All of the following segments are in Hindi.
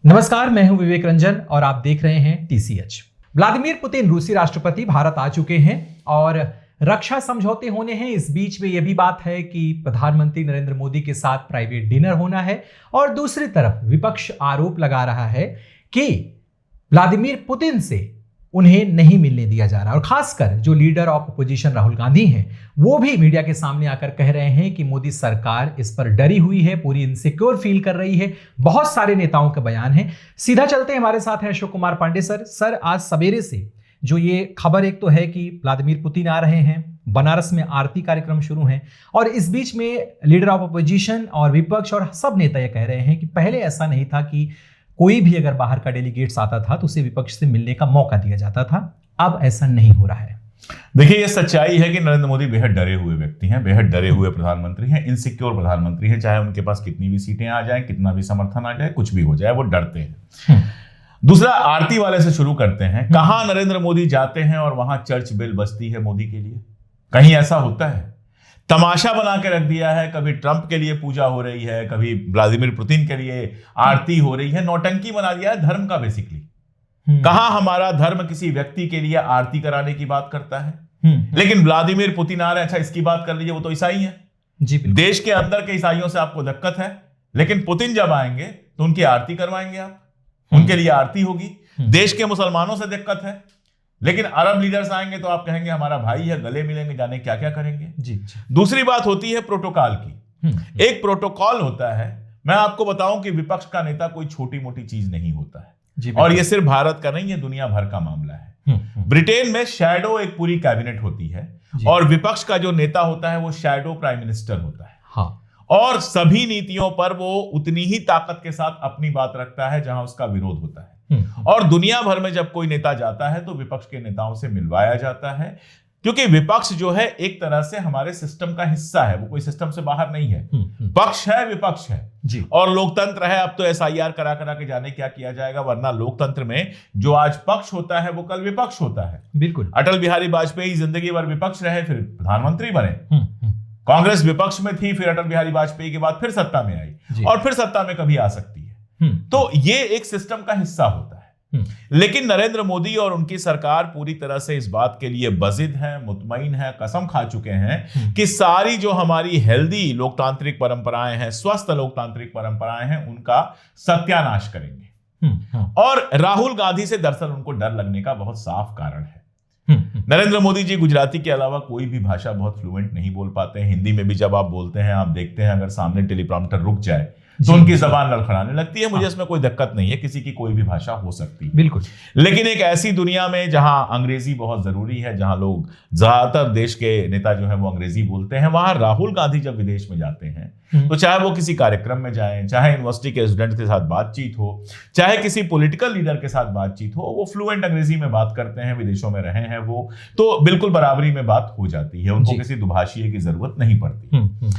नमस्कार, मैं हूं विवेक रंजन और आप देख रहे हैं टीसीएच। व्लादिमीर पुतिन रूसी राष्ट्रपति भारत आ चुके हैं और रक्षा समझौते होने हैं। इस बीच में यह भी बात है कि प्रधानमंत्री नरेंद्र मोदी के साथ प्राइवेट डिनर होना है और दूसरी तरफ विपक्ष आरोप लगा रहा है कि व्लादिमीर पुतिन से उन्हें नहीं मिलने दिया जा रहा। और खासकर जो leader of opposition Rahul Gandhi हैं, वो भी मीडिया के सामने आकर कह रहे हैं कि मोदी सरकार इस पर डरी हुई है, पूरी इनसिक्योर फील कर रही है। बहुत सारे नेताओं के बयान हैं। सीधा चलते हैं, हमारे साथ हैं अशोक कुमार पांडे सर। सर, आज सवेरे से जो ये खबर एक तो है कि व्लादिमीर पुतिन आ रहे हैं, बनारस में आरती कार्यक्रम शुरू हैं, और इस बीच में लीडर ऑफ अपोजिशन और विपक्ष और सब नेता ये कह रहे हैं कि पहले ऐसा नहीं था कि कोई भी अगर बाहर का डेलीगेट्स आता था तो उसे विपक्ष से मिलने का मौका दिया जाता था। अब ऐसा नहीं हो रहा है। देखिए, ये सच्चाई है कि नरेंद्र मोदी बेहद डरे हुए व्यक्ति हैं, बेहद डरे हुए प्रधानमंत्री हैं, इनसिक्योर प्रधानमंत्री हैं। चाहे उनके पास कितनी भी सीटें आ जाएं, कितना भी समर्थन आ जाए, कुछ भी हो जाए, वो डरते हैं। दूसरा, आरती वाले से शुरू करते हैं। कहां नरेंद्र मोदी जाते हैं और वहां चर्च बेल बजती है मोदी के लिए? कहीं ऐसा होता है? तमाशा बना के रख दिया है। कभी ट्रंप के लिए पूजा हो रही है, कभी व्लादिमीर पुतिन के लिए आरती हो रही है। नौटंकी बना दिया है धर्म का बेसिकली। कहां हमारा धर्म किसी व्यक्ति के लिए आरती कराने की बात करता है? लेकिन व्लादिमीर पुतिन आ रहे हैं। अच्छा, इसकी बात कर लीजिए, वो तो ईसाई है जी। देश के अंदर के ईसाइयों से आपको दिक्कत है, लेकिन पुतिन जब आएंगे तो उनकी आरती करवाएंगे आप, उनके लिए आरती होगी। देश के मुसलमानों से दिक्कत है, लेकिन अरब लीडर्स आएंगे तो आप कहेंगे हमारा भाई है, गले मिलेंगे, जाने क्या क्या करेंगे जी। दूसरी बात होती है प्रोटोकॉल की। एक प्रोटोकॉल होता है। मैं आपको बताऊं कि विपक्ष का नेता कोई छोटी मोटी चीज नहीं होता है जी। और ये सिर्फ भारत का नहीं, ये दुनिया भर का मामला है। ब्रिटेन में शैडो एक पूरी कैबिनेट होती है और विपक्ष का जो नेता होता है वो शैडो प्राइम मिनिस्टर होता है। हाँ। और सभी नीतियों पर वो उतनी ही ताकत के साथ अपनी बात रखता है जहां उसका विरोध होता है। और दुनिया भर में जब कोई नेता जाता है तो विपक्ष के नेताओं से मिलवाया जाता है, क्योंकि विपक्ष जो है एक तरह से हमारे सिस्टम का हिस्सा है, वो कोई सिस्टम से बाहर नहीं है। पक्ष है, विपक्ष है जी। और लोकतंत्र है। अब तो एसआईआर करा करा के जाने क्या किया जाएगा, वरना लोकतंत्र में जो आज पक्ष होता है वो कल विपक्ष होता है। बिल्कुल। अटल बिहारी वाजपेयी जिंदगी भर विपक्ष रहे, फिर प्रधानमंत्री बने। कांग्रेस विपक्ष में थी, फिर अटल बिहारी वाजपेयी के बाद फिर सत्ता में आई और फिर सत्ता में कभी आ सकती है। तो ये एक सिस्टम का हिस्सा होता है। लेकिन नरेंद्र मोदी और उनकी सरकार पूरी तरह से इस बात के लिए बजिद है, मुतमईन है, कसम खा चुके हैं कि सारी जो हमारी हेल्दी लोकतांत्रिक परंपराएं हैं, स्वस्थ लोकतांत्रिक परंपराएं हैं, उनका सत्यानाश करेंगे। और राहुल गांधी से दरअसल उनको डर लगने का बहुत साफ कारण है। नरेंद्र मोदी जी गुजराती के अलावा कोई भी भाषा बहुत फ्लुएंट नहीं बोल पाते हैं। हिंदी में भी जब आप बोलते हैं, आप देखते हैं अगर सामने टेलीप्रॉम्प्टर रुक जाए तो उनकी जबान लड़खड़ाने लगती है। मुझे इसमें कोई दिक्कत नहीं है, किसी की कोई भी भाषा हो सकती है, बिल्कुल। लेकिन एक ऐसी दुनिया में जहां अंग्रेजी बहुत जरूरी है, जहां लोग ज्यादातर देश के नेता जो है वो अंग्रेजी बोलते हैं, वहां राहुल गांधी जब विदेश में जाते हैं तो चाहे वो किसी कार्यक्रम में जाएं, चाहे यूनिवर्सिटी के स्टूडेंट के साथ बातचीत हो, चाहे किसी पॉलिटिकल लीडर के साथ बातचीत हो, वो फ्लुएंट अंग्रेजी में बात करते हैं, विदेशों में रहे हैं वो, तो बिल्कुल बराबरी में बात हो जाती है, उनको किसी दुभाषीय की जरूरत नहीं पड़ती।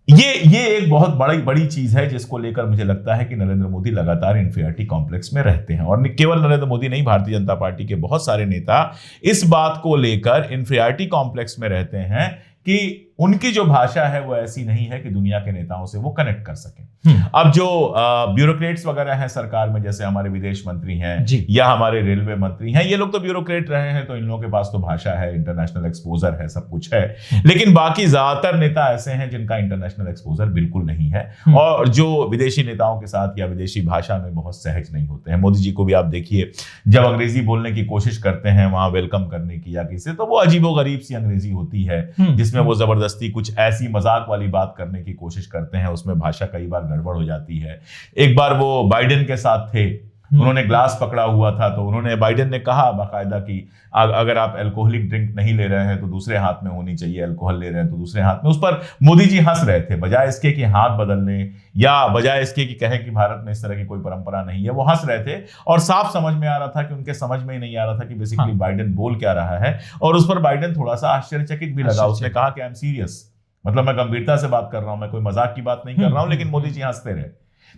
ये एक बहुत बड़ी चीज है जिसको लेकर मुझे लगता है कि नरेंद्र मोदी लगातार इंफीरियरिटी कॉम्प्लेक्स में रहते हैं। और केवल नरेंद्र मोदी नहीं, भारतीय जनता पार्टी के बहुत सारे नेता इस बात को लेकर इंफीरियरिटी कॉम्प्लेक्स में रहते हैं कि उनकी जो भाषा है वो ऐसी नहीं है कि दुनिया के नेताओं से वो कनेक्ट कर सकें। अब जो ब्यूरोक्रेट्स वगैरह हैं सरकार में, जैसे हमारे विदेश मंत्री हैं या हमारे रेलवे मंत्री हैं, ये लोग तो ब्यूरोक्रेट रहे हैं, तो इन लोगों के पास तो भाषा है, इंटरनेशनल एक्सपोजर है, सब कुछ है। लेकिन बाकी ज्यादातर नेता ऐसे हैं जिनका इंटरनेशनल एक्सपोजर बिल्कुल नहीं है और जो विदेशी नेताओं के साथ या विदेशी भाषा में बहुत सहज नहीं होते हैं। मोदी जी को भी आप देखिए, जब अंग्रेजी बोलने की कोशिश करते हैं वहां वेलकम करने की या किसी, तो वो अजीबोगरीब सी अंग्रेजी होती है जिसमें वो जबरदस्ती कुछ ऐसी मजाक वाली बात करने की कोशिश करते हैं, उसमें भाषा कई बार गड़बड़ हो जाती है। एक बार वो बाइडेन के साथ थे, उन्होंने ग्लास पकड़ा हुआ था, तो बाइडेन ने कहा बाकायदा कि अगर आप अल्कोहलिक ड्रिंक नहीं ले रहे हैं तो दूसरे हाथ में होनी चाहिए, अल्कोहल ले रहे हैं तो दूसरे हाथ में। उस पर मोदी जी हंस रहे थे, बजाय इसके कि हाथ बदल लें या बजाय इसके कि कहें कि भारत में इस तरह की कोई परंपरा नहीं है, वो हंस रहे थे और साफ समझ में आ रहा था कि उनके समझ में ही नहीं आ रहा था कि बेसिकली बाइडेन बोल क्या रहा है। और उस पर बाइडेन थोड़ा सा आश्चर्यचकित भी लगा। उसने कहा कि आई एम सीरियस, मतलब मैं गंभीरता से बात कर रहा हूं, मैं कोई मजाक की बात नहीं कर रहा हूं। लेकिन मोदी जी हंसते रहे।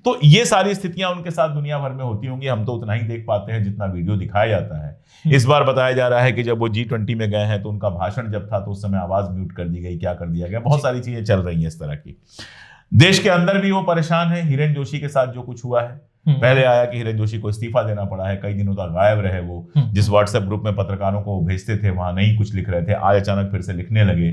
तो ये सारी स्थितियां उनके साथ दुनिया भर में होती होंगी, हम तो उतना ही देख पाते हैं जितना वीडियो दिखाया जाता है। इस बार बताया जा रहा है कि जब वो G20 में गए हैं तो उनका भाषण जब था तो उस समय आवाज म्यूट कर दी गई, क्या कर दिया गया, बहुत सारी चीजें चल रही हैं इस तरह की। देश के अंदर भी वो परेशान है। हिरेन जोशी के साथ जो कुछ हुआ है, पहले आया कि हिरेन जोशी को इस्तीफा देना पड़ा है, कई दिनों तक गायब रहे वो, जिस व्हाट्सएप ग्रुप में पत्रकारों को भेजते थे वहां नहीं कुछ लिख रहे थे, आज अचानक फिर से लिखने लगे।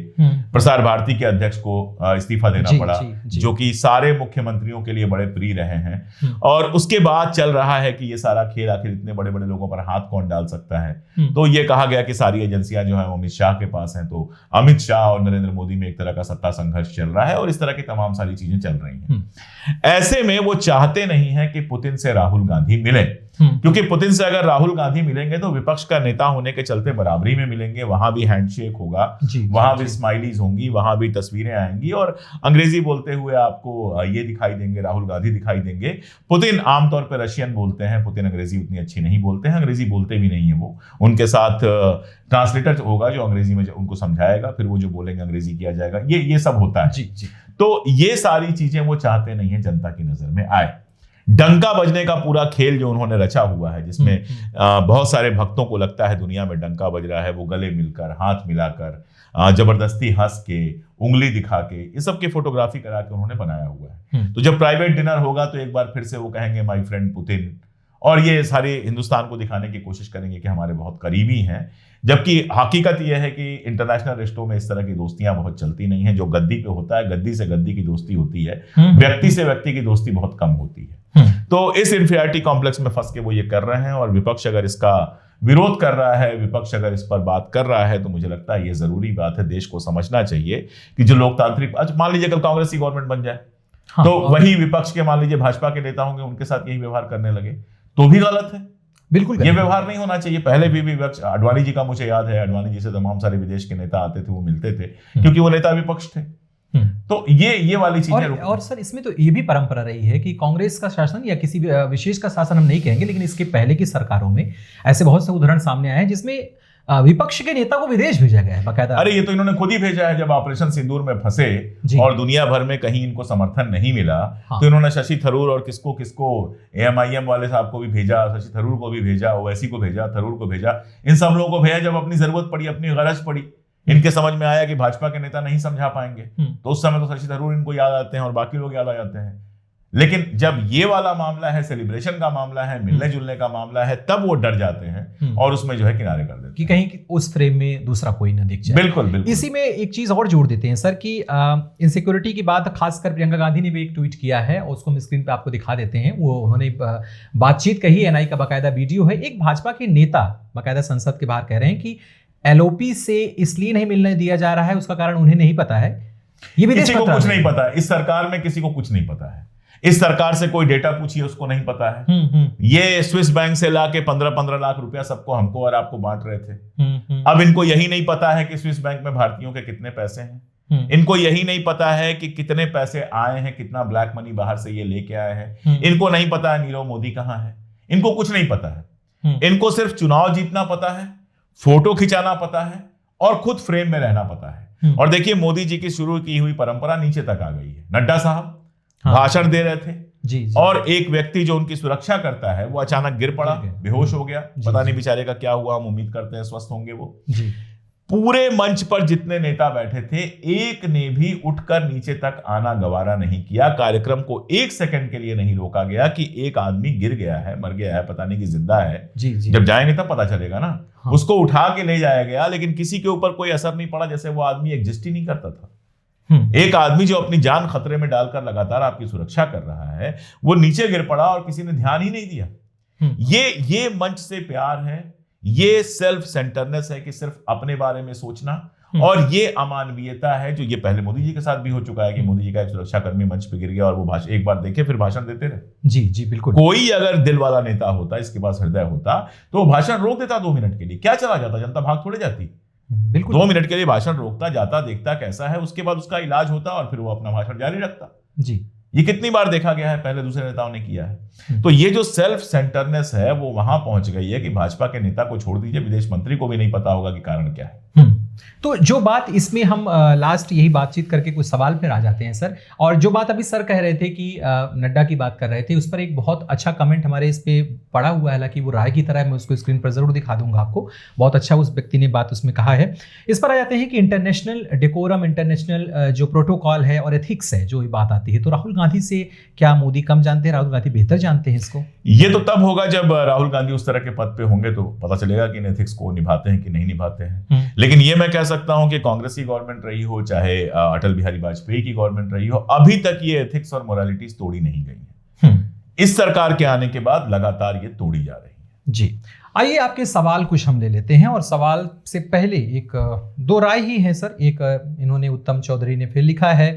प्रसार भारती के अध्यक्ष को इस्तीफा देना पड़ा, जो कि सारे मुख्यमंत्रियों के लिए बड़े प्रिय रहे हैं। और उसके बाद चल रहा है कि ये सारा खेल आखिर इतने बड़े बड़े लोगों पर हाथ कौन डाल सकता है। तो ये कहा गया कि सारी एजेंसियां जो है अमित शाह के पास हैं, तो अमित शाह और नरेंद्र मोदी में एक तरह का सत्ता संघर्ष चल रहा है और इस तरह की तमाम सारी चीजें चल रही हैं। ऐसे में वो चाहते नहीं है कि पुतिन से राहुल गांधी मिले, क्योंकि पुतिन से अगर राहुल गांधी मिलेंगे तो विपक्ष का नेता होने के चलते बराबरी में मिलेंगे, वहां भी हैंडशेक होगा, वहां भी स्माइलीज होंगी, वहां भी तस्वीरें आएंगी और अंग्रेजी बोलते हुए आपको ये दिखाई देंगे, राहुल गांधी दिखाई देंगे। पुतिन आमतौर पर रशियन बोलते हैं, पुतिन अंग्रेजी उतनी अच्छी नहीं बोलते हैं, अंग्रेजी बोलते भी नहीं है वो, उनके साथ ट्रांसलेटर होगा जो अंग्रेजी में उनको समझाएगा, फिर वो जो बोलेंगे अंग्रेजी किया जाएगा, ये सब होता है। तो ये सारी चीजें वो चाहते नहीं है जनता की नजर में आए। डंका बजने का पूरा खेल जो उन्होंने रचा हुआ है, जिसमें बहुत सारे भक्तों को लगता है दुनिया में डंका बज रहा है, वो गले मिलकर, हाथ मिलाकर, जबरदस्ती हंस के, उंगली दिखा के, ये सब की फोटोग्राफी करा के उन्होंने बनाया हुआ है। तो जब प्राइवेट डिनर होगा तो एक बार फिर से वो कहेंगे माय फ्रेंड पुतिन, और ये सारे हिंदुस्तान को दिखाने की कोशिश करेंगे कि हमारे बहुत करीबी हैं। जबकि हकीकत यह है कि इंटरनेशनल रिश्तों में इस तरह की दोस्तियां बहुत चलती नहीं है। जो गद्दी पे होता है, गद्दी से गद्दी की दोस्ती होती है, व्यक्ति से व्यक्ति की दोस्ती बहुत कम होती है। तो इस इंफीरियरिटी कॉम्प्लेक्स में फंस के वो ये कर रहे हैं और विपक्ष अगर इसका विरोध कर रहा है, विपक्ष अगर इस पर बात कर रहा है, तो मुझे लगता है ये जरूरी बात है, देश को समझना चाहिए कि जो लोकतांत्रिक, मान लीजिए कल कांग्रेस की गवर्नमेंट बन जाए, तो वही विपक्ष के, मान लीजिए भाजपा के नेता होंगे, उनके साथ यही व्यवहार करने लगे तो भी गलत है। बिल्कुल ये व्यवहार नहीं होना चाहिए। पहले भी विपक्ष, अडवाणी जी का मुझे याद है, अडवाणी जी से तमाम सारे विदेश के नेता आते थे, वो मिलते थे क्योंकि वो नेता विपक्ष थे। तो ये वाली चीजें और सर इसमें तो ये भी परंपरा रही है कि कांग्रेस का शासन या किसी विशेष का शासन हम नहीं कहेंगे, लेकिन इसके पहले की सरकारों में ऐसे बहुत से उदाहरण सामने आए हैं जिसमें विपक्ष के नेता को विदेश भेजा गया है बाकायदा। अरे ये तो इन्होंने खुद ही भेजा है। जब ऑपरेशन सिंदूर में फंसे और दुनिया भर में कहीं इनको समर्थन नहीं मिला, तो इन्होंने शशि थरूर और किसको AMIM वाले साहब को भी भेजा, शशि थरूर को भी भेजा, ओवैसी को भेजा, थरूर को भेजा, इन सब लोगों को भेजा जब अपनी जरूरत पड़ी, अपनी गरज पड़ी, इनके समझ में आया कि भाजपा के नेता नहीं समझा पाएंगे, तो उस समय तो शशि थरूर इनको याद आते हैं और बाकी लोग याद आ जाते हैं। लेकिन जब ये वाला मामला है, सेलिब्रेशन का मामला है, मिलने जुलने का मामला है, तब वो डर जाते हैं और उसमें जो है किनारे कर देते हैं कि कहीं उस फ्रेम में दूसरा कोई ना दिख जाए। बिल्कुल। इसी में एक चीज और जोड़ देते हैं सर कि इनसिक्योरिटी की बात खासकर प्रियंका गांधी ने भी एक ट्वीट किया है, उसको हम स्क्रीन पे आपको दिखा देते हैं। वो उन्होंने बातचीत कही, NI का बाकायदा वीडियो है। एक भाजपा के नेता बाकायदा संसद के बाहर कह रहे हैं कि LOP से इसलिए नहीं मिलने दिया जा रहा है, उसका कारण उन्हें नहीं पता है। ये भी किसी को कुछ नहीं पता है, इस सरकार में किसी को कुछ नहीं पता है। इस सरकार से कोई डेटा पूछिए, उसको नहीं पता है। ये स्विस बैंक से लाके 15-15 लाख रुपया सबको, हमको और आपको बांट रहे थे। अब इनको यही नहीं पता है कि स्विस बैंक में भारतीयों के कितने पैसे हैं। इनको यही नहीं पता है कि कितने पैसे आए हैं, कितना ब्लैक मनी बाहर से ये लेके आए हैं। इनको नहीं पता है नीरव मोदी कहां है, इनको कुछ नहीं पता है। इनको सिर्फ चुनाव जीतना पता है, फोटो खिंचाना पता है और खुद फ्रेम में रहना पता है। और देखिए मोदी जी की शुरू की हुई परंपरा नीचे तक आ गई है। नड्डा साहब भाषण दे रहे थे जी। और एक व्यक्ति जो उनकी सुरक्षा करता है वो अचानक गिर पड़ा, बेहोश हो गया। पता नहीं बेचारे का क्या हुआ, हम उम्मीद करते हैं स्वस्थ होंगे वो जी। पूरे मंच पर जितने नेता बैठे थे, एक ने भी उठकर नीचे तक आना गवारा नहीं किया। कार्यक्रम को एक सेकंड के लिए नहीं रोका गया कि एक आदमी गिर गया है, मर गया है, पता नहीं कि जिंदा है। जी। जब जाएंगे तब पता चलेगा ना। उसको उठा के ले जाया गया, लेकिन किसी के ऊपर कोई असर नहीं पड़ा, जैसे वो आदमी एग्जिस्ट ही नहीं करता था। एक आदमी जो अपनी जान खतरे में डालकर लगातार आपकी सुरक्षा कर रहा है, वो नीचे गिर पड़ा और किसी ने ध्यान ही नहीं दिया। ये मंच से प्यार है, ये सेल्फ सेंटरनेस है कि सिर्फ अपने बारे में सोचना, और ये अमानवीयता है जो ये पहले मोदी जी के साथ भी हो चुका है कि मोदी जी का एक सुरक्षाकर्मी मंच पे गिर गया और वो एक बार देखे फिर भाषण देते रहे। जी बिल्कुल। कोई अगर दिल वाला नेता होता, इसके पास हृदय होता, तो वो भाषण रोक देता 2 मिनट के लिए। क्या चला जाता, जनता भाग थोड़े जाती। बिल्कुल 2 मिनट के लिए भाषण रोकता, जाता, देखता कैसा है, उसके बाद उसका इलाज होता और फिर वो अपना भाषण जारी रखता। जी, ये कितनी बार देखा गया है, पहले दूसरे नेताओं ने किया है। तो ये जो सेल्फ सेंटरनेस है वो वहां पहुंच गई है कि भाजपा के नेता को छोड़ दीजिए, विदेश मंत्री को भी नहीं पता होगा कि कारण क्या है। तो जो बात इसमें हम लास्ट यही बातचीत करके कुछ सवाल फिर आ जाते हैं सर। और जो बात अभी सर कह रहे थे कि नड्डा की बात कर रहे थे, उस पर एक बहुत अच्छा कमेंट हमारे इस पे पड़ा हुआ है, हालांकि वो राय की तरह है, मैं उसको स्क्रीन पर जरूर दिखा दूंगा आपको। बहुत अच्छा उस व्यक्ति ने बात उसमें कहा है। इस पर आ जाते हैं कि इंटरनेशनल डेकोरम, इंटरनेशनल जो प्रोटोकॉल है और एथिक्स है, जो ये बात आती है, तो राहुल गांधी से क्या मोदी कम जानते हैं, राहुल गांधी बेहतर जानते हैं इसको? ये तो तब होगा जब राहुल गांधी उस तरह के पद पे होंगे, तो पता चलेगा कि इन एथिक्स को निभाते हैं कि नहीं निभाते हैं। लेकिन ये मैं कह सकता हूं कि कांग्रेस की गवर्नमेंट रही हो, चाहे अटल बिहारी वाजपेयी की गवर्नमेंट रही हो, अभी तक ये एथिक्स और मोरालिटीज तोड़ी नहीं गई है। इस सरकार के आने के बाद लगातार ये तोड़ी जा रही है। जी, आइए आपके सवाल कुछ हम ले लेते हैं। और सवाल से पहले एक दो राय ही है सर। एक इन्होंने, उत्तम चौधरी ने फिर लिखा है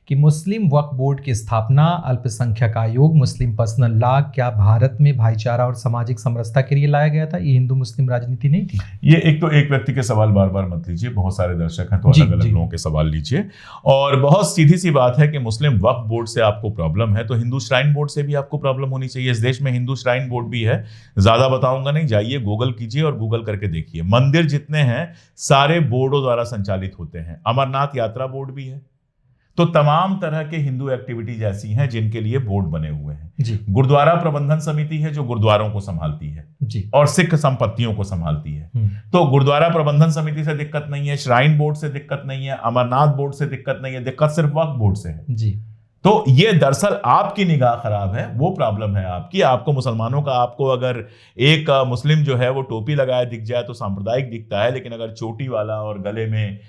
कि मुस्लिम वक्फ बोर्ड की स्थापना, अल्पसंख्यक आयोग, मुस्लिम पर्सनल लॉ क्या भारत में भाईचारा और सामाजिक समरसता के लिए लाया गया था? ये हिंदू मुस्लिम राजनीति नहीं थी। ये एक व्यक्ति के सवाल बार बार मत लीजिए, बहुत सारे दर्शक हैं तो अलग अलग लोगों के सवाल लीजिए। और बहुत सीधी सी बात है कि मुस्लिम वक्फ बोर्ड से आपको प्रॉब्लम है तो हिंदू श्राइन बोर्ड से भी आपको प्रॉब्लम होनी चाहिए। इस देश में हिंदू श्राइन बोर्ड भी है, ज्यादा बताऊंगा नहीं, जाइए गूगल कीजिए और गूगल करके देखिए। मंदिर जितने हैं सारे बोर्डों द्वारा संचालित होते हैं। अमरनाथ यात्रा बोर्ड भी है। तो तमाम तरह के हिंदू एक्टिविटीज ऐसी हैं जिनके लिए बोर्ड बने हुए हैं। गुरुद्वारा प्रबंधन समिति है जो गुरुद्वारों को संभालती है जी, और सिख संपत्तियों को संभालती है। तो गुरुद्वारा प्रबंधन समिति से दिक्कत नहीं है, श्राइन बोर्ड से दिक्कत नहीं है, अमरनाथ बोर्ड से दिक्कत नहीं है, दिक्कत सिर्फ वक्फ बोर्ड से है जी। तो ये दरअसल आपकी निगाह खराब है, वो प्रॉब्लम है आपकी। आपको मुसलमानों का, आपको अगर एक मुस्लिम जो है वो टोपी लगाए दिख जाए तो सांप्रदायिक दिखता है, लेकिन अगर चोटी वाला और गले में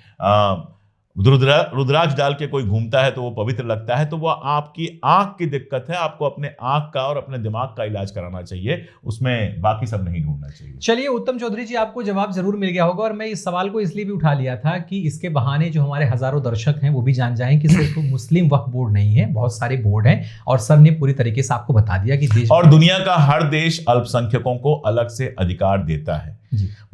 रुद्राक्ष डाल के कोई घूमता है तो वो पवित्र लगता है। तो वो आपकी आंख की दिक्कत है, आपको अपने आंख का और अपने दिमाग का इलाज कराना चाहिए, उसमें बाकी सब नहीं ढूंढना चाहिए। चलिए उत्तम चौधरी जी, आपको जवाब जरूर मिल गया होगा। और मैं इस सवाल को इसलिए भी उठा लिया था कि इसके बहाने जो हमारे हजारों दर्शक हैं वो भी जान जाएं कि सिर्फ मुस्लिम वक्फ बोर्ड नहीं है, बहुत सारे बोर्ड हैं। और सर ने पूरी तरीके से आपको बता दिया कि देश और दुनिया का हर देश अल्पसंख्यकों को अलग से अधिकार देता है।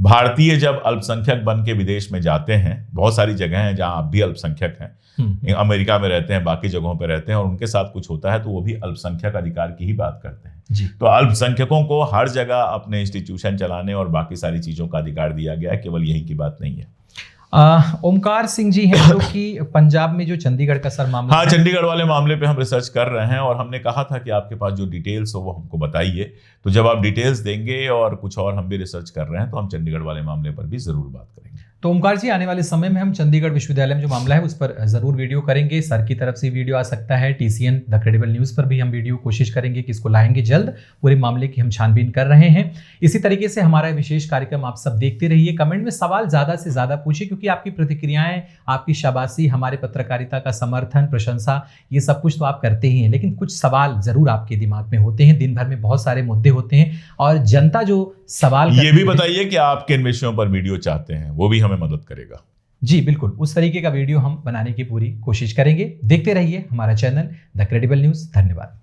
भारतीय जब अल्पसंख्यक बन के विदेश में जाते हैं, बहुत सारी जगह हैं जहां आप भी अल्पसंख्यक हैं, अमेरिका में रहते हैं, बाकी जगहों पे रहते हैं, और उनके साथ कुछ होता है तो वो भी अल्पसंख्यक अधिकार की ही बात करते हैं। तो अल्पसंख्यकों को हर जगह अपने इंस्टीट्यूशन चलाने और बाकी सारी चीजों का अधिकार दिया गया है, केवल यही की बात नहीं है। ओमकार सिंह जी हैं जो कि पंजाब में जो चंडीगढ़ का सर मामला, हाँ, चंडीगढ़ वाले मामले पे हम रिसर्च कर रहे हैं और हमने कहा था कि आपके पास जो डिटेल्स हो वो हमको बताइए। तो जब आप डिटेल्स देंगे और कुछ और हम भी रिसर्च कर रहे हैं तो हम चंडीगढ़ वाले मामले पर भी जरूर बात करेंगे। तो ओमकार जी, आने वाले समय में हम चंडीगढ़ विश्वविद्यालय में जो मामला है उस पर जरूर वीडियो करेंगे। सर की तरफ से वीडियो आ सकता है, TCN द क्रेडिबल न्यूज़ पर भी हम वीडियो कोशिश करेंगे कि इसको लाएंगे जल्द। पूरे मामले की हम छानबीन कर रहे हैं। इसी तरीके से हमारा विशेष कार्यक्रम आप सब देखते रहिए। कमेंट में सवाल ज़्यादा से ज़्यादा पूछिए, क्योंकि आपकी प्रतिक्रियाएं, आपकी शाबाशी, हमारे पत्रकारिता का समर्थन, प्रशंसा, ये सब कुछ तो आप करते ही हैं, लेकिन कुछ सवाल ज़रूर आपके दिमाग में होते हैं। दिन भर में बहुत सारे मुद्दे होते हैं और जनता जो सवाल, ये भी बताइए कि आप किन विषयों पर वीडियो चाहते हैं, वो भी हमें मदद करेगा। जी बिल्कुल, उस तरीके का वीडियो हम बनाने की पूरी कोशिश करेंगे। देखते रहिए हमारा चैनल द क्रेडिबल न्यूज़। धन्यवाद।